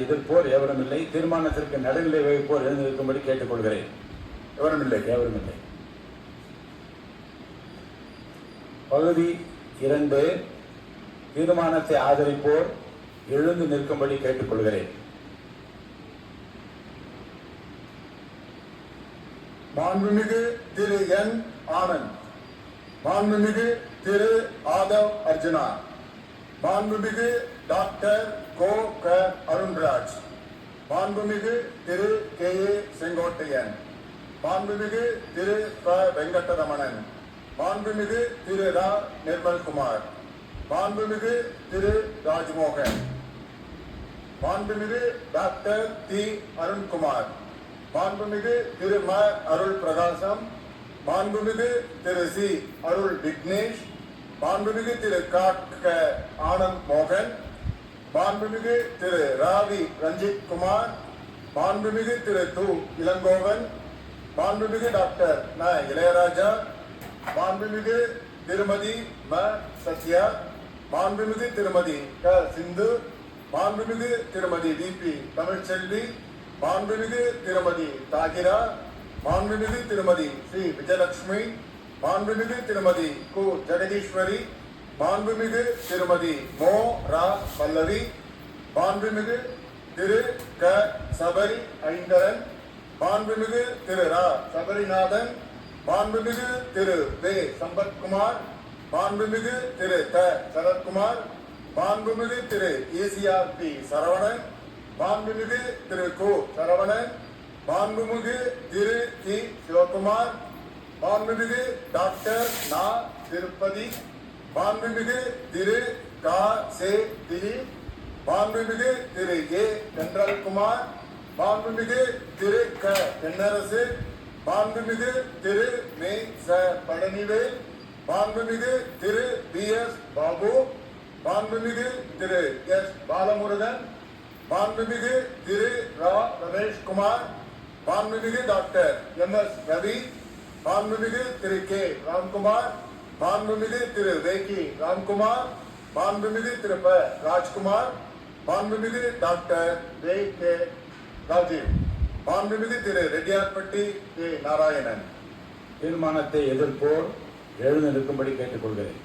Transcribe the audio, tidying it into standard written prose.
எதிர்ப்போர் எவரும் இல்லை. தீர்மானத்திற்கு நடுநிலை வகிப்போர் எழுந்திருக்கும்படி கேட்டுக்கொள்கிறேன். எவரும் இல்லை. பகுதி 2, தீர்மானத்தை ஆதரிப்போர் எழுந்து நிற்கும்படி கேட்டுக்கொள்கிறேன். மாண்புமிகு திரு என் ஆனந்த், மாண்புமிகு திரு ஆதவ் அர்ஜுனா, மாண்புமிகு டாக்டர் கோ க அருண்ராஜ், மாண்புமிகு திரு கே ஏ செங்கோட்டையன், மாண்புமிகு திரு ப வெங்கடரமணன், மாண்புமிகு திரு ரா நிர்மல்குமார், மாண்புமிகு திரு ராஜ்மோகன், மாண்புமிகு டாக்டர் டி அருண்குமார், மாண்புமிகு திரு ம அருள் பிரகாசம், மாண்புமிகு திரு சி அருள் விக்னேஷ், மாண்புமிகு திரு க ஆனந்த் மோகன், மாண்புமிகு திரு ராவி ரஞ்சித் குமார், மாண்புமிகு திரு து இளங்கோவன், மாண்புமிகு டாக்டர் ந இளையராஜா, மாண்புமிகு திருமதி ம சத்யா, மாண்புமிகு திருமதி க சிந்து, மாண்புமிகு திருமதி வி பி தமிழ்ச்செல்வி, மாண்புமிகு திருமதி தாகிரா, மாண்புமிகு திருமதி ஸ்ரீ விஜயலட்சுமி, மாண்புமிகு திருமதி கு ஜெகதீஸ்வரி, மாண்புமிகு திருமதி மோ ரா பல்லவி, மாண்புமிகு திரு க சபரி ஐந்தரன், மாண்புமிகு திரு ரா சபரிநாதன், மாண்புமிகு திரு வே சம்பத்குமார், மாண்புமிகு திரு த சரத்குமார், மாண்புமிகு திரு ஏசிஆர் பி சரவணன், மாண்புமிகு திரு கு சரவணன், மாண்புமிகு திரு தி சிவகுமார், மாண்புமிகு டாக்டர் நா திருப்பதி, மாண்புமிகு திரு கா சே திலீப், மாண்புமிகு திரு ஏ தென்றல்குமார், மாண்புமிகு திரு க தென்னரசு, மாண்புமிகு திரு மே ச பழனிவேல், மாண்புமிகு திரு பி எஸ் பாபு, மாண்புமிகு திரு எஸ் பாலமுருகன், மாண்புமிகு திரு ரா ரமேஷ்குமார், மாண்புமிகு டாக்டர் எம் எஸ் ரவி, மாண்புமிகு திரு கே ராம்குமார், மாண்புமிகு திரு வேகி ராம்குமார், மாண்புமிகு திரு ப ராஜ்குமார், மாண்புமிகு டாக்டர் வே கே ராஜீவ், மாண்புமிகு திரு ரெட்டியார்பட்டி கே நாராயணன். தீர்மானத்தை எதிர்ப்போர் எழுந்து நிற்கும்படி கேட்டுக்கொள்கிறேன்.